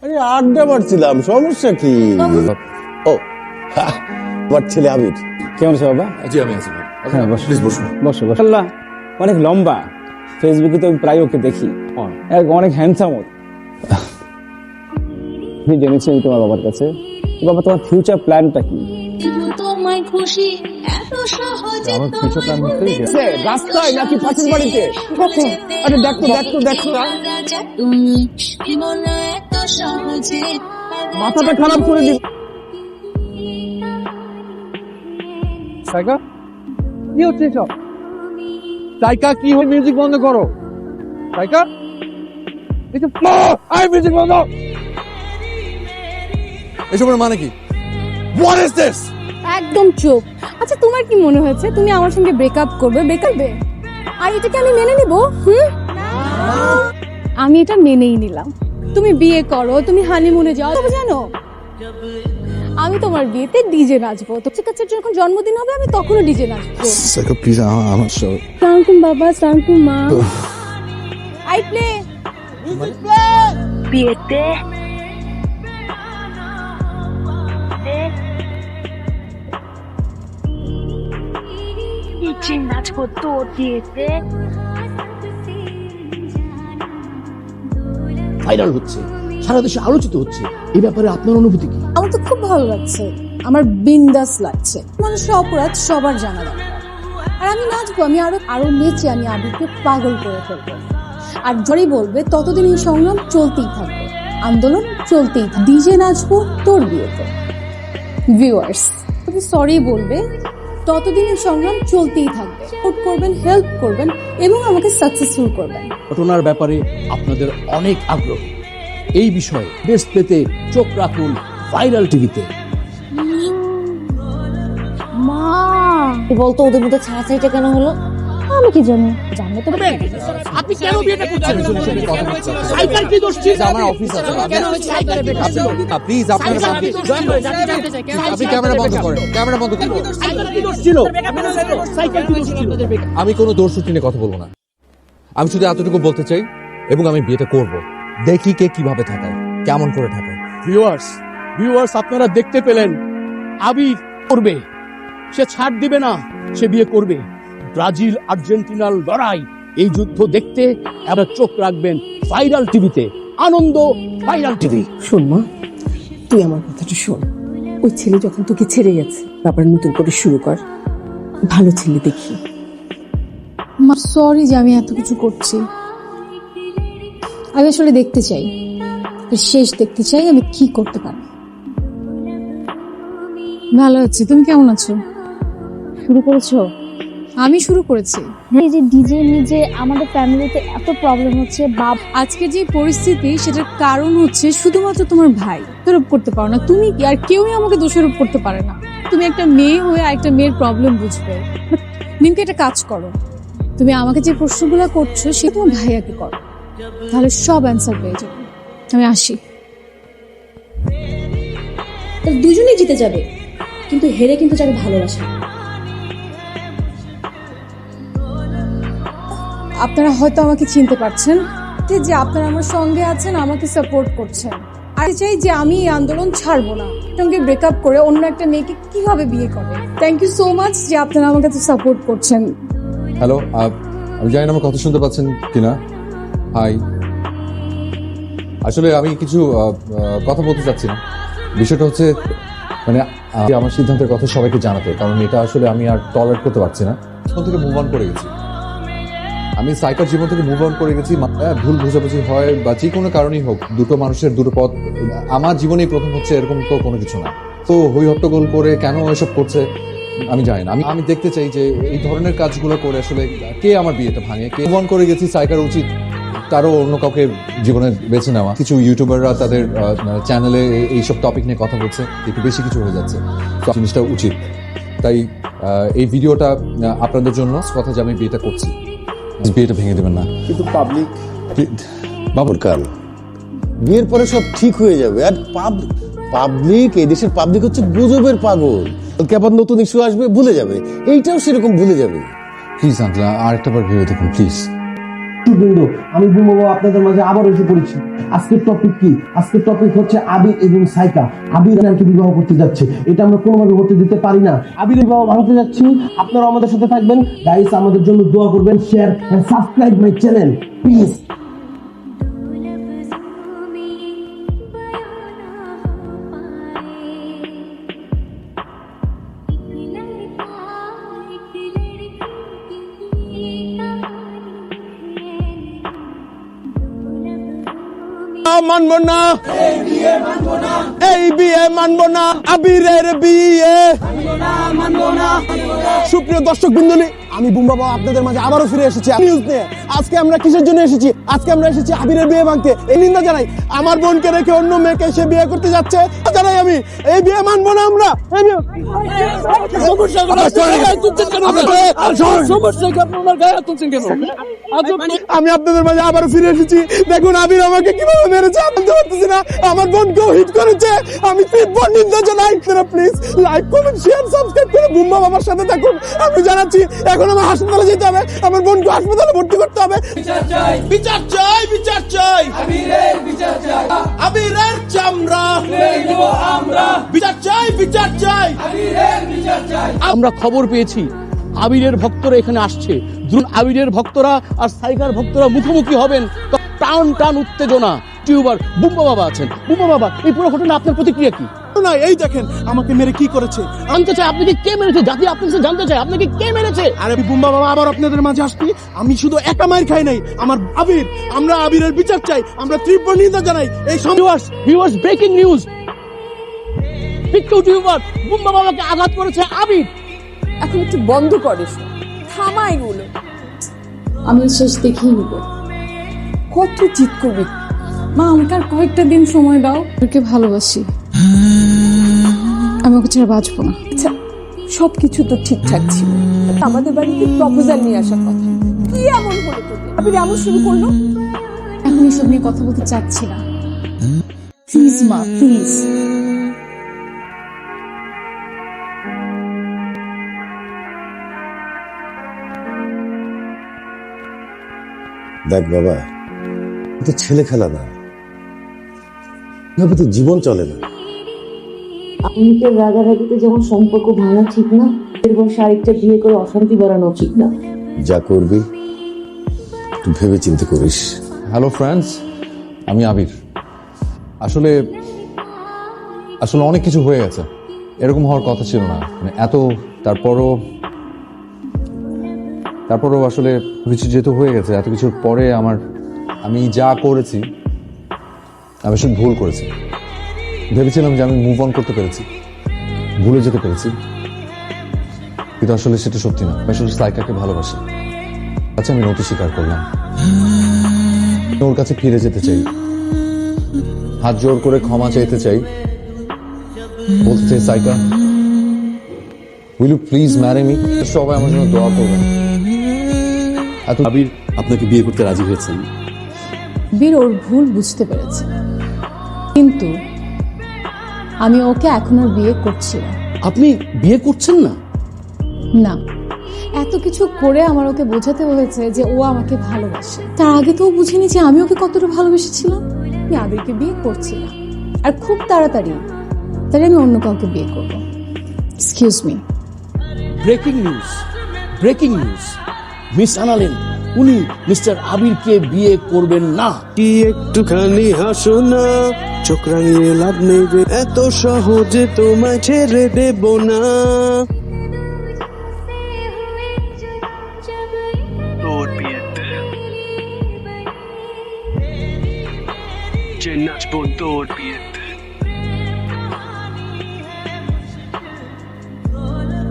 আরে আড্ডা মারছিলাম, সমস্যা কি? ও আমার ছেলে আবির। কেমন আছে বাবা? জি আমি আছি। হ্যাঁ বসো, প্লিজ বসুন। বসো বসো। আল্লাহ, অনেক লম্বা, ফেসবুকে তো আমি প্রায় ওকে দেখি, অনেক হ্যান্ডসাম। আমি জেনেছি আমি তোমার বাবার কাছে। বাবা, তোমার ফিউচার প্ল্যানটা কি? তোমায় খুশি এত সহজে আমার ফিউচার প্ল্যান হচ্ছে রাস্তায় নাকি পাশের বাড়িতে? আরে দেখো দেখো দেখো, তুমি জীবন এত সহজে মাথাটা খারাপ করে দিই। সাইকা কি হচ্ছে সব? সাইকা কি হল? মিউজিক বন্ধ করো সাইকা। আই মিউজিক বন্ধ। এসবের মানে কি? What is this? একদম চুপ। আচ্ছা, তোমার কি মনে হয়েছে তুমি আমার সঙ্গে ব্রেকআপ করবে? আর এটাকে আমি মেনে নিব? আমি এটা মেনেই নিলাম। তুমি বিয়ে করো, তুমি হানিমুনে যাও, তবে জানো আমি তোমার বিয়েতে ডিজে নাচবো। তো ঠিক আছে, যখন জন্মদিন হবে আমি তখনও ডিজে নাচবো। সাইকা প্লিজ আমার সালামকুম বাবা, সালামকুম মা। আই প্লে বিয়েতে নিচে নাচবো তোর বিয়েতে। ভাইরাল হচ্ছে, সারা দেশে আলোচিত হচ্ছে, এই ব্যাপারে আপনার অনুভূতি কি? আমার তো খুব ভালো লাগছে, আমার বিন্দাস লাগছে। মানুষের অপরাধ সবার জানা দরকার। আর আমি নাচবো, আমি আরো নেচে আমি আবিরকে পাগল করে ফেলবো। আর যতই বলবে ততদিন এই সংগ্রাম চলতেই থাকবে, আন্দোলন চলতেই থাকবে। ডিজে নাচবো তোর বিয়েতে। ভিউয়ার্স, তুমি সরি বলবে, ততদিন এই সংগ্রাম চলতেই থাকবে। সাপোর্ট করবেন, হেল্প করবেন এবং আমাকে সাকসেসফুল করবেন। ঘটনার ব্যাপারে আপনাদের অনেক আগ্রহ। এই বিষয়ে বেস্ট পেতে চোখ রাখুন ভাইরাল টিভিতে। মা বলতো ওদের মধ্যে ছাড়াছাড়িটা কেন হলো? আমি কি জানি, জানলে তো আপনি কেন বিয়েটা করছেন? সাইকার কি দোষ ছিল? আমার অফিস আছে। কেন সাইকারে ব্রেকআপ ছিল? প্লিজ আপনারা আপনি ক্যামেরা বন্ধ করেন, ক্যামেরা বন্ধ করুন। সাইকার কি দোষ ছিল? সাইকার কি দোষ ছিল? আমি কোনো দোষী নিয়ে কথা বলবো না। আমি শুধু এতটুকু বলতে চাই, এবং আমি বিয়েটা করব। দেখি কে কিভাবে থাকায়, কেমন করে থাকায়। ভিউয়ার্স আপনারা দেখতে পেলেন, আবির করবে, সে ছাড় দিবে না, সে বিয়ে করবে। ব্রাজিল আর্জেন্টিনার লড়াই, এই যুদ্ধ দেখতে এবার চোখ রাখবেন ভাইরাল টিভিতে। আনন্দ ভাইরাল টিভি। শোন মা, তুই আমার কথাটা শোন। ওই ছেলে যখন তোকে ছেড়ে গেছে, তারপর নতুন করে শুরু কর। ভালো ছেলে দেখি। মা সরি যে আমি এত কিছু করছি। আমি আসলে দেখতে চাই, শেষ দেখতে চাই আমি কি করতে পারি। ভালো আছি, তুমি কেমন আছো? শুরু করেছো? আমি শুরু করেছি। এই যে ডিজে নিজে আমাদের ফ্যামিলিতে এত প্রবলেম হচ্ছে। আজকে যে পরিস্থিতি, সেটার কারণ হচ্ছে শুধুমাত্র তোমার ভাই। দোষারোপ করতে পারো না তুমি, আর কেউই আমাকে দোষারোপ করতে পারে না। তুমি একটা মেয়ে হয়ে একটা মেয়ের প্রবলেম বুঝবে। নিমকে একটা কাজ করো, তুমি আমাকে যে প্রশ্নগুলো করছো সে তোমার ভাইয়াকে করো, তাহলে সব অ্যান্সার পেয়ে যাবে। আমি আসি। দুজনেই জিতে যাবে, কিন্তু হেরে কিন্তু যাবে ভালোবাসা। আপনারা হয়তো আমাকে চিনতে পারছেন, যে আপনারা আমার সঙ্গে আছেন, আমাকে সাপোর্ট করছেন। আর চাই যে আমি এই আন্দোলন ছাড়বো না। সঙ্গে ব্রেকআপ করে অন্য একটা মেয়েকে কিভাবে বিয়ে করে। থ্যাংক ইউ সো মাচ যে আপনারা আমাকে সাপোর্ট করছেন। হ্যালো, আমি জানি না আমার কথা শুনতে পাচ্ছেন কিনা। হাই, আসলে আমি কিছু কথা বলতে চাচ্ছি না। বিষয়টা হচ্ছে মানে আমার সিদ্ধান্তের কথা সবাইকে জানাতে, কারণ এটা আসলে আমি আর টলারেট করতে পারছি না। জীবন থেকে মুভ অন করে গেছি, আমি সাইকার জীবন থেকে মুভ অন করে গেছি। ভুল বোঝাবুঝি হয় বা যে কোনো কারণেই হোক, দুটো মানুষের দুটো পথ। আমার জীবনেই প্রথম হচ্ছে, এরকম তো কোনো কিছু না। তো হই হট্টগোল করে কেন এসব করছে আমি জানি না। আমি দেখতে চাই যে এই ধরনের কাজগুলো করে আসলে কে আমার বিয়েটা ভাঙে। কে মুভ অন করে গেছি, সাইকার উচিত তারও অন্য কাউকে জীবনে বেছে নেওয়া। কিছু ইউটিউবাররা তাদের চ্যানেলে এইসব টপিক নিয়ে কথা বলছে, একটু বেশি কিছু হয়ে যাচ্ছে। তো জিনিসটা উচিত, তাই এই ভিডিওটা আপনাদের জন্য কথা যে আমি বিয়েটা করছি, বিয়েটা ভেঙে দেবেন না। কিন্তু পাবলিক বাবুর কাল, বিয়ের পরে সব ঠিক হয়ে যাবে। আর পাবলিক, এই দেশের পাবলিক হচ্ছে গুজবের পাগল। আবার নতুন ইস্যু আসবে, ভুলে যাবে। এইটাও সেরকম ভুলে যাবে। প্লিজ আঙ্কেল, আরেকটা বার ভেবে দেখুন প্লিজ। বন্ধু, আমি বুম্বা আপনাদের মাঝে আবার এসে পড়েছি। আজকের টপিক কি? আজকের টপিক হচ্ছে আবির এবং সাইকা। আবির নাকি বিবাহ করতে যাচ্ছে, এটা আমরা কোনোভাবে হতে দিতে পারি না। আবির বিবাহ ভাঙতে যাচ্ছি, আপনারা আমাদের সাথে থাকবেন। গাইস, আমাদের জন্য দোয়া করবেন, share and subscribe my channel please. মানবো না, এই বিয়ে মানবো না, আবিরের বিয়ে মানবো না। সুপ্রিয় দর্শক বিন্দুলি, আমি বুম্বা বাবা আপনাদের মাঝে আবারও ফিরে এসেছি নিউজ নিয়ে। আজকে আমরা কিসের জন্য এসেছি? আজকে আমরা এসেছি আবিরের বিয়ে ভাঙতে। এই নিন্দা জানাই, আমার বোনকে রেখে অন্য মেয়েকে সে বিয়ে করতে যাচ্ছে, জানাই আমি এই বিয়ে মানবো না আমরা। আমি আপনাদের মাঝে আবারও ফিরে এসেছি। দেখুন আবির আমাকে কিভাবে মেরেছে, আমি বুঝতে পারতেছি না। আমার বোনকেও হিট করেছে। আমি তীব্র নিন্দা জানাই। Please like, comment, share, subscribe করে বুম্বা বাবার সাথে থাকুন। আমি জানাচ্ছি এখন আমার হাসপাতালে যেতে হবে, আমার বোনকে হাসপাতালে ভর্তি করতে হবে। বিচার চাই, বিচার চাই, বিচার চাই, আবিরের বিচার চাই, আবিরের চামড়া নেব আমরা। বিচার চাই, বিচার চাই, আবিরের বিচার চাই। আমরা খবর পেয়েছি আবিরের ভক্তরা এখানে আসছে। দ্রুত আবিরের ভক্তরা আর সাইকার ভক্তরা মুখোমুখি হবেন। টান টান উত্তেজনা। টিউবার বুম্বা বাবা আছেন। বুম্বা বাবা, এই পুরো ঘটনা আপনার প্রতিক্রিয়া কি? না, এই দেখেন আমাকে মেরে কি করেছে। জানতে চাই আপনাকে কে মেরেছে, জাতি আপনার কাছে জানতে চাই আপনাকে কে মেরেছে। আরে বুম্বা বাবা, আবার আপনাদের মাঝে আসছি। আমি শুধু একা মার খাই নাই, আমার আবির। আমরা আবিরের বিচার চাই, আমরা তীব্র নিন্দা জানাই। এই viewers, breaking news. TikTok tuber Bumba বাবাকে আঘাত করেছে আবির। এখন একটু বন্ধ করে, থামা এগুলো। আমি শেষ দেখেই নিব। কত জিদ করবি? মা, আমাকে আর কয়েকটা দিন সময় দাও। ওকে ভালোবাসি, আমি ওকে ছেড়ে বাঁচবো না। আচ্ছা, সবকিছু তো ঠিকঠাক ছিল, আমাদের বাড়িতে প্রপোজাল নিয়ে আসার কথা। কি এমন হলো তোকে? আবির এমন শুরু করলো। এখন এসব নিয়ে কথা বলতে চাচ্ছি না। প্লিজ মা, প্লিজ। দেখ বাবা, তো ছেলে খেলা না, এভাবে তো জীবন চলে না। আমিকে রাগারাগিতে যেমন সম্পর্ক ভাঙা ঠিক না, এর বয়সে আরেকটা বিয়ে করে অশান্তি বাড়ানো ঠিক না। যা করবি তুই ভেবে চিন্তে করিস। হ্যালো ফ্রেন্ডস, আমি আবির। আসলে আসলে অনেক কিছু হয়ে গেছে, এরকম হওয়ার কথা ছিল না। মানে তারপরও আসলে কিছু যেহেতু হয়ে গেছে, এত কিছুর পরে আমি যা করেছি, আমি আসলে ভুল করেছি। ভেবেছিলাম যে আমি মুভ অন করতে পেরেছি, ভুলে যেতে পেরেছি, কিন্তু আসলে সেটা সত্যি না। আমি আসলে সাইকাকে ভালোবাসি। আচ্ছা, আমি নতি স্বীকার করলাম, ওর কাছে ফিরে যেতে চাই, হাত জোর করে ক্ষমা চাইতে চাই, বলতে চাই Saika, will you please marry me? সবাই আমার জন্য দোয়া করবেন। আবির আপনাকে বিয়ে করতে রাজি হয়েছেন। বীর ওর ভুল বুঝতে পেরেছে, কিন্তু আমি ওকে এখন আর বিয়ে করছি না। আপনি বিয়ে করছেন না? না, এত কিছু করে আমার ওকে বোঝাতে হয়েছে যে ও আমাকে ভালোবাসে। তার আগে তো ও বুঝেনি যে আমি ওকে কতটা ভালোবেসেছিলাম। আমি আবিরকে বিয়ে করছি না, আর খুব তাড়াতাড়ি আমি অন্য কাউকে বিয়ে করব। Excuse me. Breaking news, breaking news. Miss আনালেন উনি মিস্টার আবিরকে বিয়ে করবেন না। কি একটুখানি হাসো না, চোখ রাঙিয়ে লাভ নেই রে, এত সহজে তোমায় ছেড়ে দেব না। তোর বিয়েতে যে নাচবো তোর বিয়েতে।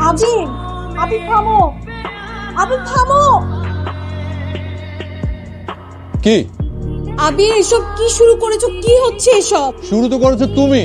আবির, আবির থামো, আবির থামো। কি আবির, এসব কি শুরু করেছো? কি হচ্ছে এসব? শুরু তো করেছো তুমি।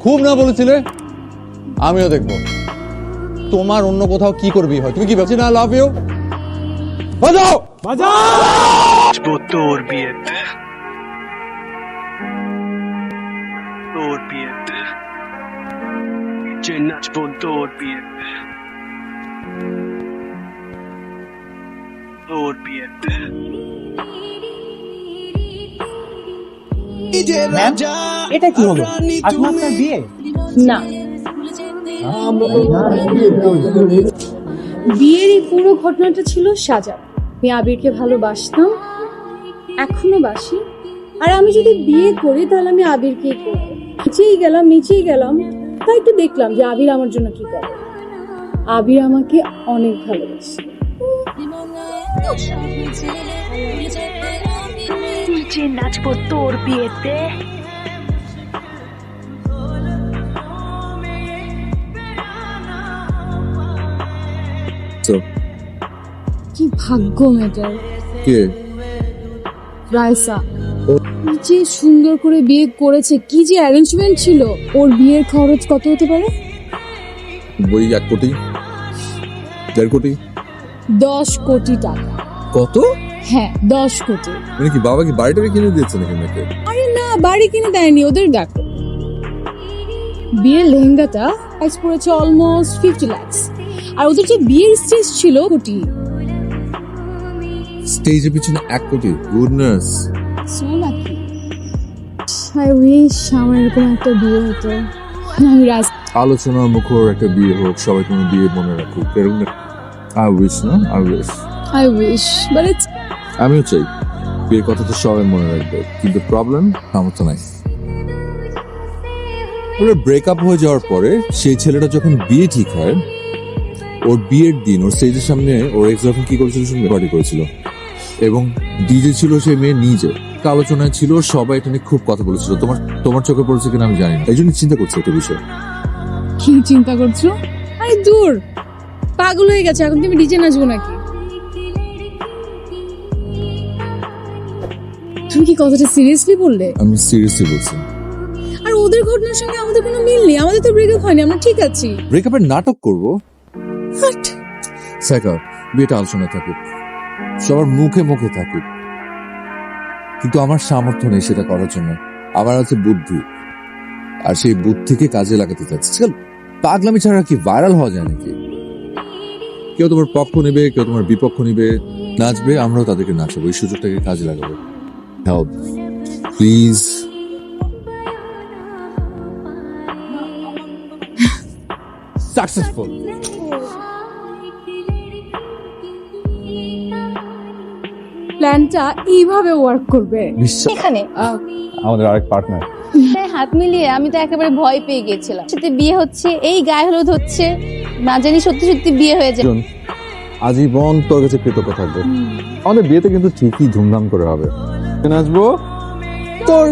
খুব না বলেছিলে? আমিও দেখবো তোমার অন্য কোথাও কি করবি হয়। তুমি কি ভাবছি না লাভ ইউ? বাজাও নাচবো তোর বিয়েতে, তোর বিয়েতে, যে নাচবো তোর বিয়েতে, তোর বিয়েতে এটা কি হলো? আজকে আপনার বিয়ে? না, বিয়ের এই পুরো ঘটনাটা ছিল সাজানো। আমি আবিরকে ভালোবাসতাম, এখনো বাসি। আর আমি যদি বিয়ে করি তাহলে আমি আবিরকেই করবো। নিচেই গেলাম, তাই একটু দেখলাম যে আবির আমার জন্য কি করে। আবির আমাকে অনেক ভালোবাসে। তুই যে নাচবো তোর বিয়েতে। কি ভাগ্য মেয়েটার। কে? রাইসা কি যে সুন্দর করে বিয়ে করেছে, কি যে অ্যারেঞ্জমেন্ট ছিল। ওর বিয়ের খরচ কত হতে পারে? বই 1 কোটি, 1.5 কোটি, 10 কোটি টাকা। কত? হ্যাঁ, 10 কোটি। মানে কি বাবা কি বাড়িটা কিনে দিয়েছে নাকি মেয়েকে? আরে না, বাড়ি কিনে দেয়নি, ওদের দেখো। বিয়ের লেহেঙ্গাটা প্রাইস পড়েছে অলমোস্ট 50 লাখ। আর ওদের যে বিয়ের স্টেজ ছিল কোটি। স্টেজের পিছনে 1 কোটি? Goodness. So lucky. I wish আমার এরকম একটা বিয়ে হতো। আমি আলোচনার মুখর একটা বিয়ে হোক, সবাই কোনো বিয়ে মনে রাখুক, এরকম আই উইশ না, আই উইশ বাট ইটস আমিও চাই বিয়ের কথা তো সবাই মনে রাখবে, কিন্তু প্রবলেম সামর্থ্য নাই। ওরা ব্রেকআপ হয়ে যাওয়ার পরে সেই ছেলেটা যখন বিয়ে ঠিক হয়, ওর বিয়ের দিন ওর স্টেজের সামনে ওর এক্স যখন কি করেছিল শুনবে, পার্টি করেছিল এবং ডিজে ছিল সেই মেয়ে নিজে। আলোচনায় ছিল, সবাই এটা নিয়ে খুব কথা বলেছিল। তোমার চোখে পড়েছে কিনা আমি জানি না, এই জন্য চিন্তা করছি একটা বিষয়। কি চিন্তা করছো? আরে দূর, পাগল হয়ে গেছে। এখন তুমি ডিজে নাচবো নাকি? তুমি কি কথাটা সিরিয়াসলি বললে? আমি সিরিয়াসলি বলছি। আর ওদের ঘটনার সঙ্গে আমাদের কোনো মিল নেই। আমাদের তো ব্রেকআপ হয়নি, আমরা ঠিক আছি। ব্রেকআপের নাটক করবো? সাইকা, বিয়েটা আলোচনায় থাকুক, সবার মুখে মুখে থাকুক, কিন্তু আমার সামর্থ্য নেই সেটা করার জন্য। আমার আছে বুদ্ধি, আর সেই বুদ্ধিকে কাজে লাগাতে চাচ্ছি। পাগলামি ছাড়া কি ভাইরাল হওয়া যায় নাকি? কেউ তোমার পক্ষ নেবে, কেউ তোমার বিপক্ষ নেবে, নাচবে, আমরাও তাদেরকে নাচাবো। এই সুযোগটাকে কাজে লাগাবো। Help please. সাকসেসফুল। প্ল্যানটা এইভাবে ওয়ার্ক করবে। এখানে আমাদের আরেক পার্টনার। হাত মিলিয়ে আমি তো একেবারে ভয় পেয়ে গেছিলাম। সাথে বিয়ে হচ্ছে, এই গায়ে হলুদ হচ্ছে, না জানি সত্যি সত্যি বিয়ে হয়ে যায়। আজীবন তোর কাছে কৃতজ্ঞ থাকবো। আমাদের বিয়েতে কিন্তু ঠিকই ধুমধাম করে হবে। নাচবো তোর